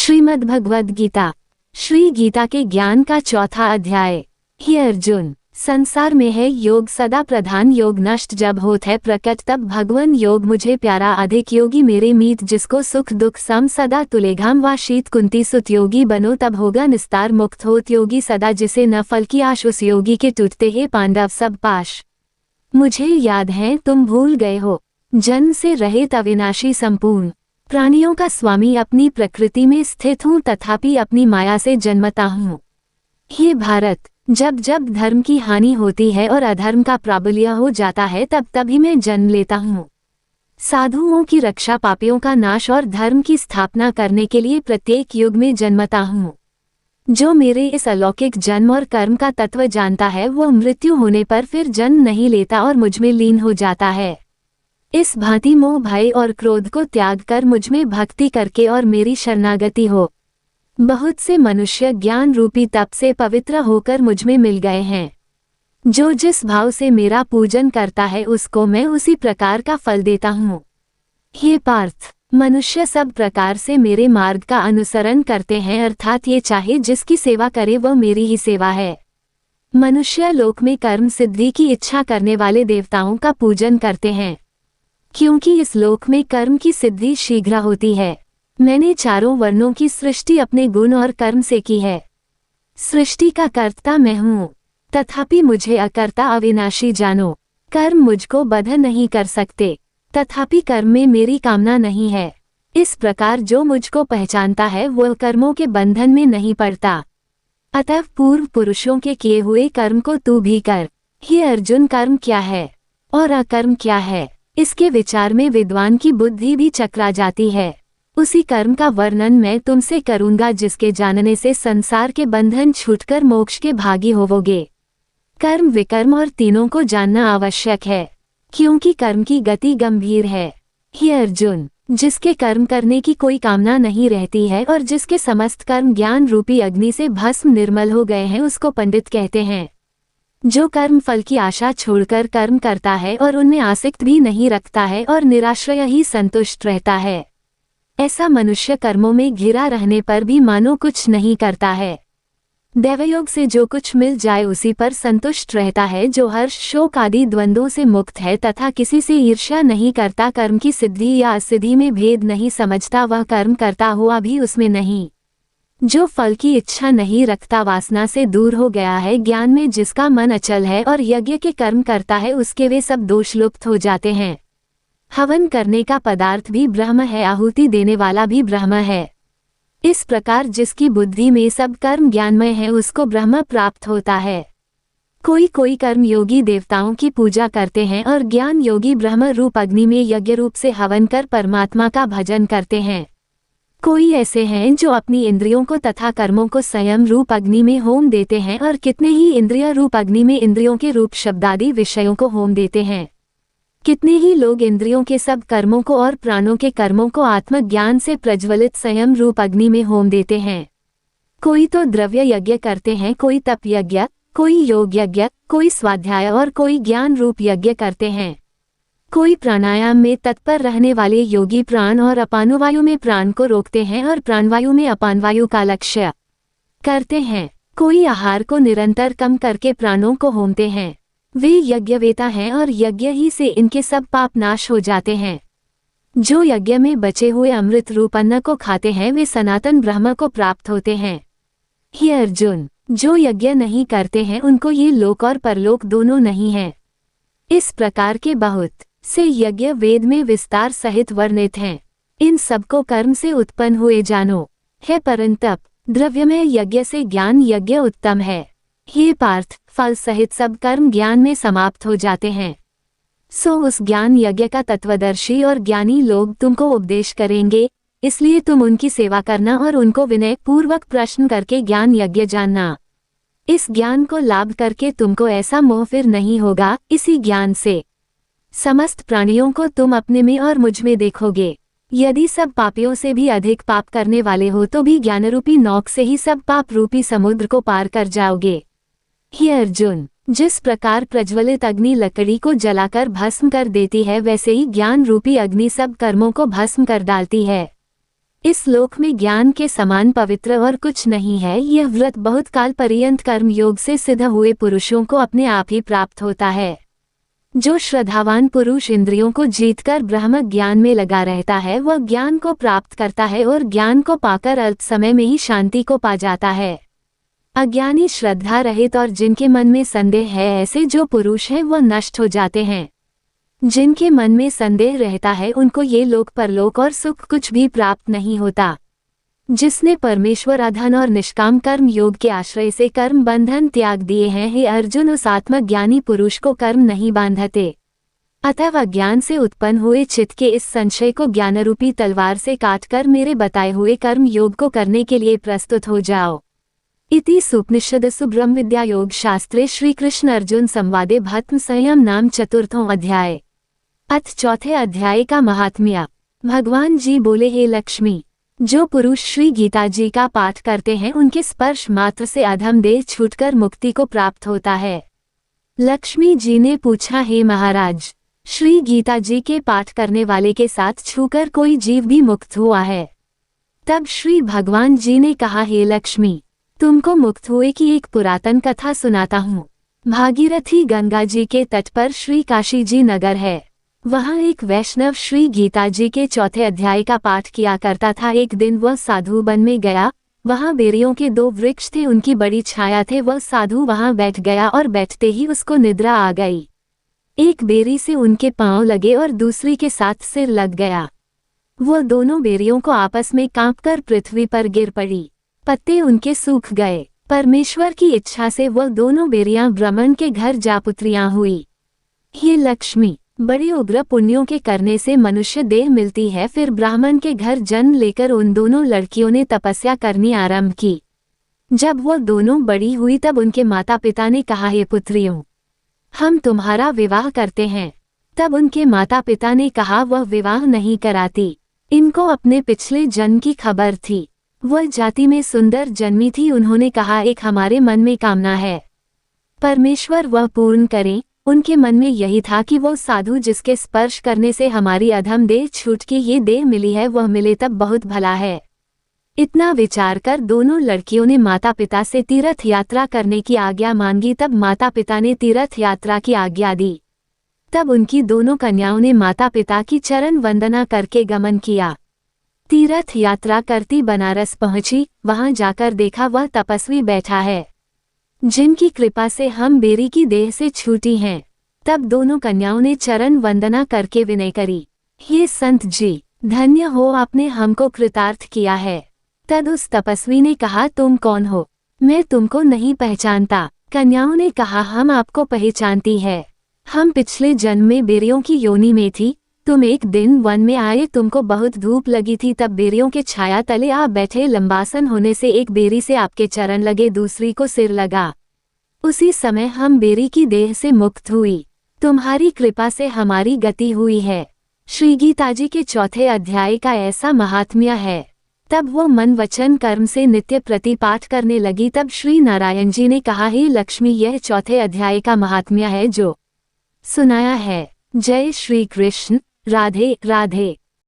श्रीमद् भगवद गीता, श्री गीता के ज्ञान का चौथा अध्याय। हे अर्जुन, संसार में है योग सदा प्रधान, योग नष्ट जब होत है प्रकट तब भगवन योग मुझे प्यारा अधिक योगी मेरे मीत, जिसको सुख दुख सम सदा तुलेघाम व शीत कुंती सुत योगी बनो तब होगा निस्तार मुक्त होत योगी सदा, जिसे न फल की आश उस योगी के टूटते हे पांडव सब पाश। मुझे याद है तुम भूल गए हो, जन्म से रहित अविनाशी संपूर्ण प्राणियों का स्वामी, अपनी प्रकृति में स्थित हूँ तथापि अपनी माया से जन्मता हूँ। हे भारत, जब जब धर्म की हानि होती है और अधर्म का प्राबल्य हो जाता है तब तभी मैं जन्म लेता हूँ। साधुओं की रक्षा, पापियों का नाश और धर्म की स्थापना करने के लिए प्रत्येक युग में जन्मता हूँ। जो मेरे इस अलौकिक जन्म और कर्म का तत्व जानता है वो मृत्यु होने पर फिर जन्म नहीं लेता और मुझमें लीन हो जाता है। इस भांति मोह भय और क्रोध को त्याग कर मुझमें भक्ति करके और मेरी शरणागति हो। बहुत से मनुष्य ज्ञान रूपी तप से पवित्र होकर मुझमें मिल गए हैं। जो जिस भाव से मेरा पूजन करता है उसको मैं उसी प्रकार का फल देता हूँ। हे पार्थ, मनुष्य सब प्रकार से मेरे मार्ग का अनुसरण करते हैं, अर्थात ये चाहे जिसकी सेवा करे वह मेरी ही सेवा है। मनुष्य लोक में कर्म सिद्धि की इच्छा करने वाले देवताओं का पूजन करते हैं, क्योंकि इस लोक में कर्म की सिद्धि शीघ्र होती है। मैंने चारों वर्णों की सृष्टि अपने गुण और कर्म से की है। सृष्टि का कर्ता मैं हूँ, तथापि मुझे अकर्ता अविनाशी जानो। कर्म मुझको बंधन नहीं कर सकते, तथापि कर्म में मेरी कामना नहीं है। इस प्रकार जो मुझको पहचानता है वह कर्मों के बंधन में नहीं पड़ता। अतः पूर्व पुरुषों के किए हुए कर्म को तू भी कर। हे अर्जुन, कर्म क्या है और अकर्म क्या है, इसके विचार में विद्वान की बुद्धि भी चकरा जाती है। उसी कर्म का वर्णन मैं तुमसे करूंगा जिसके जानने से संसार के बंधन छूटकर मोक्ष के भागी होवोगे। कर्म विकर्म और तीनों को जानना आवश्यक है, क्योंकि कर्म की गति गंभीर है। हे अर्जुन, जिसके कर्म करने की कोई कामना नहीं रहती है और जिसके समस्त कर्म ज्ञान रूपी अग्नि से भस्म निर्मल हो गए हैं उसको पंडित कहते हैं। जो कर्म फल की आशा छोड़कर कर्म करता है और उनमें आसक्त भी नहीं रखता है और निराश्रय ही संतुष्ट रहता है, ऐसा मनुष्य कर्मों में घिरा रहने पर भी मानो कुछ नहीं करता है। दैवयोग से जो कुछ मिल जाए उसी पर संतुष्ट रहता है। जो हर्ष शोक आदि द्वंद्वों से मुक्त है तथा किसी से ईर्ष्या नहीं करता, कर्म की सिद्धि या असिद्धि में भेद नहीं समझता, वह कर्म करता हुआ भी उसमें नहीं। जो फल की इच्छा नहीं रखता, वासना से दूर हो गया है, ज्ञान में जिसका मन अचल है और यज्ञ के कर्म करता है, उसके वे सब दोष लुप्त हो जाते हैं। हवन करने का पदार्थ भी ब्रह्म है, आहुति देने वाला भी ब्रह्म है। इस प्रकार जिसकी बुद्धि में सब कर्म ज्ञानमय है उसको ब्रह्म प्राप्त होता है। कोई कोई कर्म योगी देवताओं की पूजा करते हैं और ज्ञान योगी ब्रह्म रूप अग्नि में यज्ञ रूप से हवन कर परमात्मा का भजन करते हैं। कोई ऐसे हैं जो अपनी इंद्रियों को तथा कर्मों को संयम रूप अग्नि में होम देते हैं और कितने ही इंद्रिय रूप अग्नि में इंद्रियों के रूप शब्दादि विषयों को होम देते हैं। कितने ही लोग इंद्रियों के सब कर्मों को और प्राणों के कर्मों को आत्मज्ञान से प्रज्वलित संयम रूप अग्नि में होम देते हैं। कोई तो द्रव्य यज्ञ करते हैं, कोई तप यज्ञ, कोई योग यज्ञ, कोई स्वाध्याय और कोई ज्ञान रूप यज्ञ करते हैं। कोई प्राणायाम में तत्पर रहने वाले योगी प्राण और अपानुवायु में प्राण को रोकते हैं और प्राणवायु में अपानवायु का लक्ष्य करते हैं। कोई आहार को निरंतर कम करके प्राणों को होमते हैं। वे यज्ञवेता हैं और यज्ञ ही से इनके सब पाप नाश हो जाते हैं। जो यज्ञ में बचे हुए अमृत रूप अन्न को खाते हैं वे सनातन ब्रह्म को प्राप्त होते हैं। हे अर्जुन, जो यज्ञ नहीं करते हैं उनको ये लोक और परलोक दोनों नहीं है। इस प्रकार के बहुत से यज्ञ वेद में विस्तार सहित वर्णित हैं। इन सबको कर्म से उत्पन्न हुए जानो। है परंतप, द्रव्यमय यज्ञ से ज्ञान यज्ञ उत्तम है। हे पार्थ, फल सहित सब कर्म ज्ञान में समाप्त हो जाते हैं। सो उस ज्ञान यज्ञ का तत्वदर्शी और ज्ञानी लोग तुमको उपदेश करेंगे, इसलिए तुम उनकी सेवा करना और उनको विनय पूर्वक प्रश्न करके ज्ञान यज्ञ जानना। इस ज्ञान को लाभ करके तुमको ऐसा मोह फिर नहीं होगा। इसी ज्ञान से समस्त प्राणियों को तुम अपने में और मुझ में देखोगे। यदि सब पापियों से भी अधिक पाप करने वाले हो तो भी ज्ञानरूपी नौक से ही सब पाप रूपी समुद्र को पार कर जाओगे। हे अर्जुन, जिस प्रकार प्रज्वलित अग्नि लकड़ी को जलाकर भस्म कर देती है, वैसे ही ज्ञान रूपी अग्नि सब कर्मों को भस्म कर डालती है। इस लोक में ज्ञान के समान पवित्र और कुछ नहीं है। यह व्रत बहुत काल पर्यंत कर्म योग से सिद्ध हुए पुरुषों को अपने आप ही प्राप्त होता है। जो श्रद्धावान पुरुष इंद्रियों को जीतकर ब्रह्म ज्ञान में लगा रहता है वह ज्ञान को प्राप्त करता है और ज्ञान को पाकर अल्प समय में ही शांति को पा जाता है। अज्ञानी, श्रद्धा रहित और जिनके मन में संदेह है, ऐसे जो पुरुष हैं वह नष्ट हो जाते हैं। जिनके मन में संदेह रहता है उनको ये लोक परलोक और सुख कुछ भी प्राप्त नहीं होता। जिसने परमेश्वर अधन और निष्काम कर्म योग के आश्रय से कर्म बंधन त्याग दिए हैं, हे अर्जुन, उस आत्मज्ञानी पुरुष को कर्म नहीं बांधते। अतः अज्ञान से उत्पन्न हुए चित्त के इस संशय को ज्ञानरूपी तलवार से काटकर मेरे बताए हुए कर्म योग को करने के लिए प्रस्तुत हो जाओ। इति सुपनिषदसु ब्रह्म विद्या योग शास्त्रे श्री कृष्ण अर्जुन संवादे भस्म संयम नाम चतुर्थों अध्याय। अथ चौथे अध्याय का महात्म्य। भगवान जी बोले, हे लक्ष्मी, जो पुरुष श्री गीता जी का पाठ करते हैं उनके स्पर्श मात्र से अधम देह छूटकर मुक्ति को प्राप्त होता है। लक्ष्मी जी ने पूछा, हे महाराज, श्री गीता जी के पाठ करने वाले के साथ छूकर कोई जीव भी मुक्त हुआ है? तब श्री भगवान जी ने कहा, हे लक्ष्मी, तुमको मुक्त हुए की एक पुरातन कथा सुनाता हूँ। भागीरथी गंगा जी के तट पर श्री काशी जी नगर है। वहाँ एक वैष्णव श्री गीता जी के चौथे अध्याय का पाठ किया करता था। एक दिन वह साधु वन में गया। वहाँ बेरियों के 2 वृक्ष थे, उनकी बड़ी छाया थे। वह साधु वहाँ बैठ गया और बैठते ही उसको निद्रा आ गई। एक बेरी से उनके पांव लगे और दूसरी के साथ सिर लग गया। वह दोनों बेरियों को आपस में कांपकर पृथ्वी पर गिर पड़ी। पत्ते उनके सूख गए। परमेश्वर की इच्छा से वह दोनों बेरियां ब्राह्मण के घर जा पुत्रियां हुई। हे लक्ष्मी, बड़े उग्र पुण्यों के करने से मनुष्य देह मिलती है। फिर ब्राह्मण के घर जन्म लेकर उन दोनों लड़कियों ने तपस्या करनी आरंभ की। जब वह दोनों बड़ी हुई तब उनके माता पिता ने कहा, हे पुत्रियों, हम तुम्हारा विवाह करते हैं। तब उनके माता पिता ने कहा, वह विवाह नहीं कराती। इनको अपने पिछले जन्म की खबर थी। वह जाति में सुंदर जन्मी थी। उन्होंने कहा, एक हमारे मन में कामना है, परमेश्वर वह पूर्ण करें। उनके मन में यही था कि वो साधु जिसके स्पर्श करने से हमारी अधम देह छूट के ये देह मिली है, वह मिले तब बहुत भला है। इतना विचार कर दोनों लड़कियों ने माता पिता से तीर्थ यात्रा करने की आज्ञा मांगी। तब माता पिता ने तीर्थ यात्रा की आज्ञा दी। तब उनकी दोनों कन्याओं ने माता पिता की चरण वंदना करके गमन किया। तीर्थ यात्रा करती बनारस पहुंची। वहां जाकर देखा वह तपस्वी बैठा है, जिनकी कृपा से हम बेरी की देह से छूटी हैं। तब दोनों कन्याओं ने चरण वंदना करके विनय करी, हे संत जी, धन्य हो, आपने हमको कृतार्थ किया है। तद उस तपस्वी ने कहा, तुम कौन हो? मैं तुमको नहीं पहचानता। कन्याओं ने कहा, हम आपको पहचानती है। हम पिछले जन्म में बेरियों की योनि में थी। तुम एक दिन वन में आए, तुमको बहुत धूप लगी थी, तब बेरियों के छाया तले आप बैठे। लंबासन होने से एक बेरी से आपके चरण लगे, दूसरी को सिर लगा। उसी समय हम बेरी की देह से मुक्त हुई। तुम्हारी कृपा से हमारी गति हुई है। श्री गीता जी के चौथे अध्याय का ऐसा महात्म्य है। तब वो मन वचन कर्म से नित्य प्रतिपाठ करने लगी। तब श्री नारायण जी ने कहा, हे लक्ष्मी, यह चौथे अध्याय का महात्म्य है जो सुनाया है। जय श्री कृष्ण। राधे राधे।